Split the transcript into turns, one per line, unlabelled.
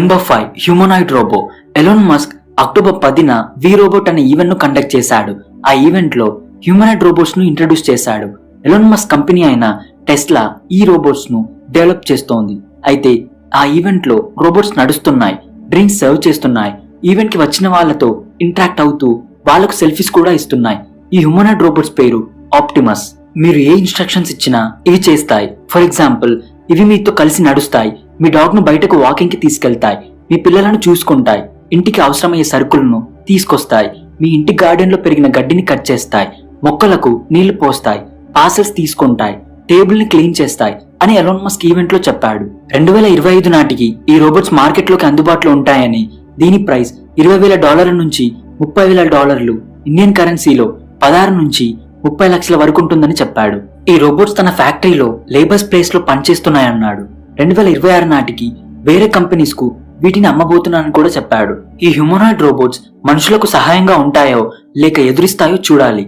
Number 5 humanoid robot. Elon Musk October 10న we robot అనే event ను కండక్ట్ చేశాడు. ఆ ఈవెంట్ లో హ్యూమనాయిడ్ రోబోట్స్ ను ఇంట్రడ్యూస్ చేశాడు. ఎలాన్ మస్క్ కంపెనీ అయిన టెస్లా ఈ రోబోట్స్ ను డెవలప్ చేస్తోంది. అయితే ఆ ఈవెంట్ లో రోబోట్స్ నడుస్తున్నాయి, డ్రింక్స్ సర్వ్ చేస్తున్నాయి, ఈవెంట్ కి వచ్చిన వాళ్ళతో ఇంటరాక్ట్ అవుతూ వాళ్ళకు సెల్ఫీస్ కూడా ఇస్తున్నాయి. ఈ హ్యూమనాయిడ్ రోబోట్స్ పేరు ఆప్టిమస్. మీరు ఏ ఇన్స్ట్రక్షన్స్ ఇచ్చినా ఇవి చేస్తాయి. ఫర్ ఎగ్జాంపుల్, ఇవి మీతో కలిసి నడుస్తాయి, మీ డాగ్ ను బయటకు వాకింగ్ కి తీసుకెళ్తాయి, మీ పిల్లలను చూసుకుంటాయి, ఇంటికి అవసరమయ్యే సరుకులను తీసుకొస్తాయి, మీ ఇంటి గార్డెన్ లో పెరిగిన గడ్డిని కట్ చేస్తాయి, మొక్కలకు నీళ్లు పోస్తాయి, పార్సల్స్ తీసుకుంటాయి, టేబుల్ ని క్లీన్ చేస్తాయి అని ఎలాన్ మస్క్ ఈవెంట్ లో చెప్పాడు. 2025 నాటికి ఈ రోబోట్స్ మార్కెట్ లోకి అందుబాటులో ఉంటాయని, దీని ప్రైస్ $20,000 నుంచి $30,000 ఇండియన్ కరెన్సీలో 16 నుంచి 30 లక్షల వరకు ఉంటుందని చెప్పాడు. ఈ రోబోట్స్ తన ఫ్యాక్టరీలో లేబర్స్ ప్లేస్ లో పనిచేస్తున్నాయన్నాడు. 2026 నాటికి వేరే కంపెనీస్ కు వీటిని అమ్మబోతున్నానని కూడా చెప్పాడు. ఈ హ్యూమనాయిడ్ రోబోట్స్ మనుషులకు సహాయంగా ఉంటాయో లేక ఎదురిస్తాయో చూడాలి.